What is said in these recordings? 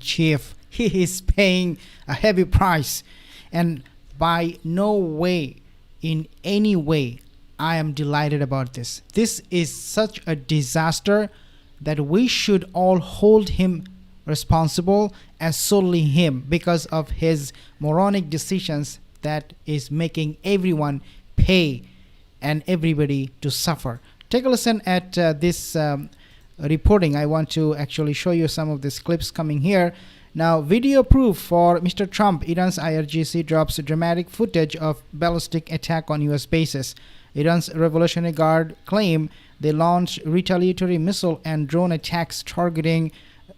chief. He is paying a heavy price. And by no way, in any way, I am delighted about this. This is such a disaster that we should all hold him responsible, as solely him, because of his moronic decisions that is making everyone pay and everybody to suffer. Take a listen at this reporting. I want to actually show you some of these clips coming here. Now, video proof for Mr. Trump. Iran's IRGC drops dramatic footage of ballistic attack on US bases. Iran's Revolutionary Guard claim they launched retaliatory missile and drone attacks targeting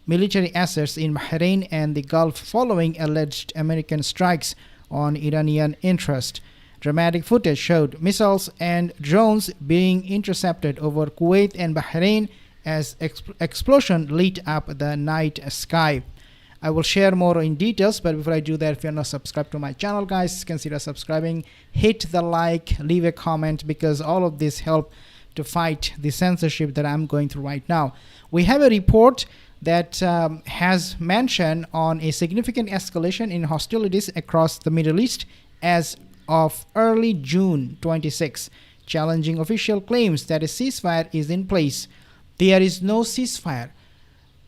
military assets in Bahrain and the Gulf following alleged American strikes on Iranian interest. Dramatic footage showed missiles and drones being intercepted over Kuwait and Bahrain as explosion lit up the night sky. I will share more in details, but before I do that, if you're not subscribed to my channel, guys, consider subscribing. Hit the like, leave a comment, because all of this help to fight the censorship that I'm going through right now. We have a report that has mentioned on a significant escalation in hostilities across the Middle East as of early June 26, challenging official claims that a ceasefire is in place. There is no ceasefire.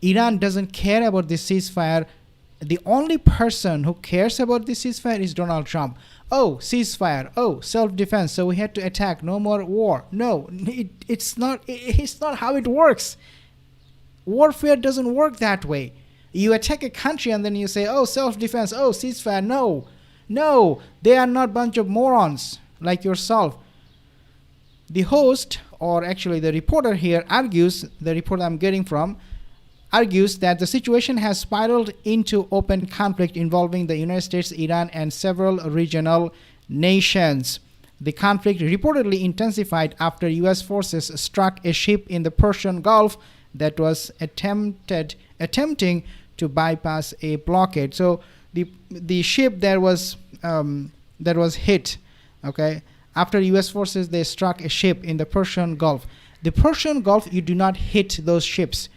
Iran doesn't care about this ceasefire. The only person who cares about this ceasefire is Donald Trump. Oh, ceasefire. Oh, self-defense. So we had to attack. No more war. No, it's not how it works. Warfare doesn't work that way. You attack a country and then you say, oh, self-defense, oh, ceasefire. No, they are not a bunch of morons like yourself. The host, or actually the reporter here, argues, the report I'm getting from, argues that the situation has spiraled into open conflict involving the United States, Iran, and several regional nations. The conflict reportedly intensified after U.S. forces struck a ship in the Persian Gulf that was attempting to bypass a blockade. So the ship that was hit, okay, after U.S. forces, they struck a ship in the Persian Gulf. The Persian Gulf, you do not hit those ships.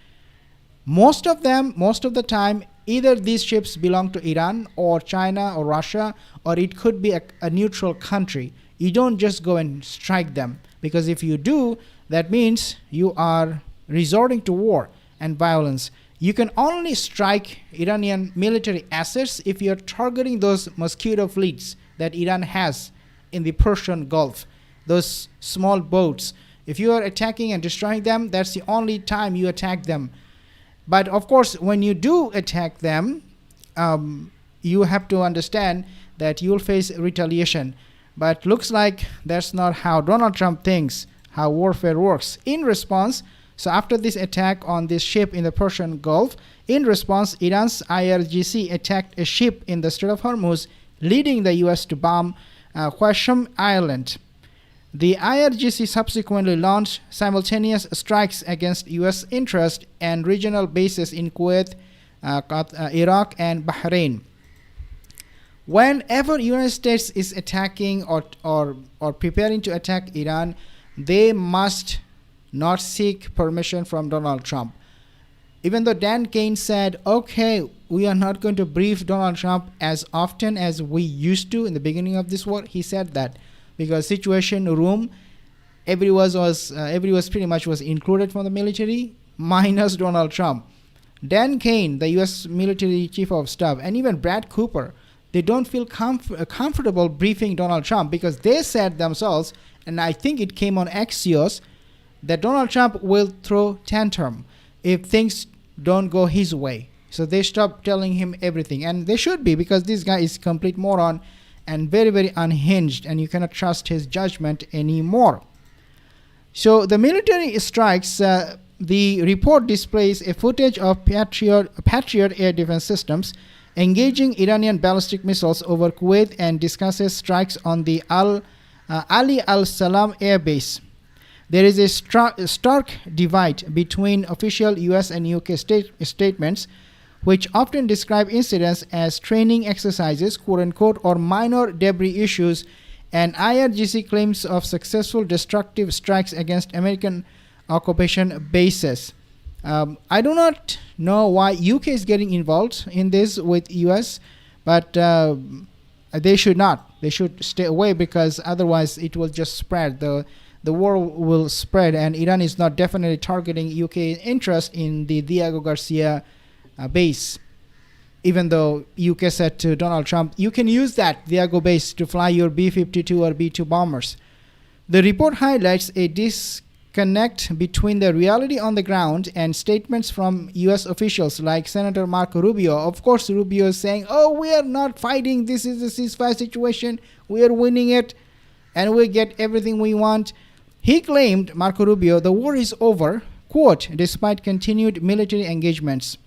Most of the time, either these ships belong to Iran or China or Russia, or it could be a neutral country. You don't just go and strike them, because if you do, that means you are resorting to war and violence. You can only strike Iranian military assets if you're targeting those mosquito fleets that Iran has in the Persian Gulf, those small boats. If you are attacking and destroying them, that's the only time you attack them. But of course, when you do attack them, you have to understand that you will face retaliation. But looks like that's not how Donald Trump thinks how warfare works. In response, so after this attack on this ship in the Persian Gulf, in response, Iran's IRGC attacked a ship in the Strait of Hormuz, leading the U.S. to bomb Qasem Island. The IRGC subsequently launched simultaneous strikes against U.S. interests and regional bases in Kuwait, Iraq, and Bahrain. Whenever United States is attacking or preparing to attack Iran, they must not seek permission from Donald Trump. Even though Dan Kane said, okay, we are not going to brief Donald Trump as often as we used to in the beginning of this war, he said that because Situation Room, everyone was pretty much was included from the military, minus Donald Trump. Dan Kane, the U.S. military chief of staff, and even Brad Cooper, they don't feel comfortable briefing Donald Trump because they said themselves, and I think it came on Axios, that Donald Trump will throw tantrum if things don't go his way. So they stopped telling him everything, and they should be, because this guy is complete moron and very, very unhinged, and you cannot trust his judgment anymore. So the military strikes, the report displays a footage of Patriot air defense systems engaging Iranian ballistic missiles over Kuwait and discusses strikes on the Ali al-Salam air base. There is a stark divide between official US and UK statements, which often describe incidents as training exercises, quote-unquote, or minor debris issues, and IRGC claims of successful destructive strikes against American occupation bases. I do not know why UK is getting involved in this with US, but they should not. They should stay away, because otherwise it will just spread. The war will spread, and Iran is not definitely targeting UK interest in the Diego Garcia base. Even though UK said to Donald Trump, you can use that Diego base to fly your B-52 or B-2 bombers. The report highlights a disconnect between the reality on the ground and statements from US officials like Senator Marco Rubio. Of course, Rubio is saying, oh, we are not fighting. This is a ceasefire situation. We are winning it, and we get everything we want. He claimed, Marco Rubio, the war is over, quote, despite continued military engagements.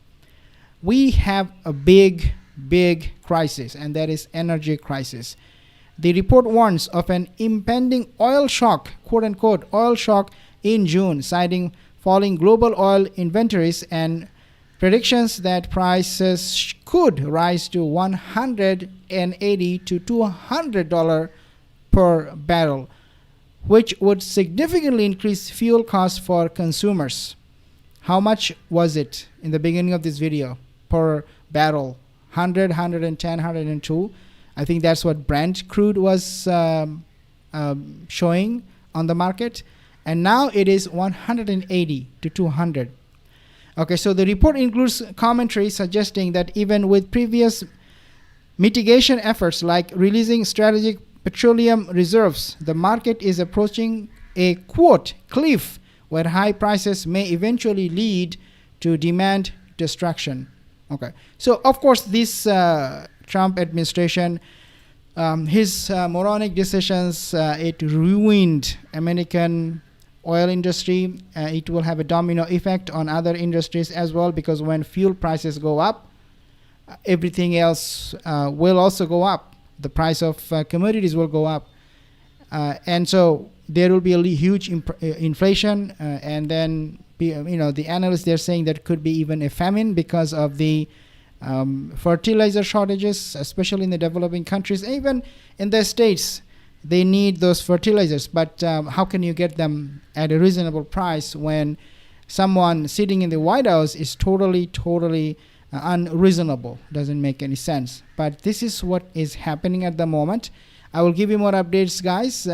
We have a big crisis, and that is energy crisis. The report warns of an impending oil shock, quote unquote, oil shock in June, citing falling global oil inventories and predictions that prices could rise to $180 to $200 per barrel, which would significantly increase fuel costs for consumers. How much was it in the beginning of this video per barrel? 100, 110, 102. I think that's what Brent crude was showing on the market. And now it is 180 to 200. Okay, so the report includes commentary suggesting that even with previous mitigation efforts like releasing strategic petroleum reserves, the market is approaching a, quote, cliff where high prices may eventually lead to demand destruction. Okay, so of course this Trump administration, his moronic decisions, it ruined American oil industry. It will have a domino effect on other industries as well, because when fuel prices go up, everything else will also go up. The price of commodities will go up, and so there will be a huge inflation, and then the analysts, they're saying that could be even a famine because of the fertilizer shortages, especially in the developing countries. Even in the States, they need those fertilizers, but how can you get them at a reasonable price when someone sitting in the White House is totally unreasonable? Doesn't make any sense. But this is what is happening at the moment. I will give you more updates, guys.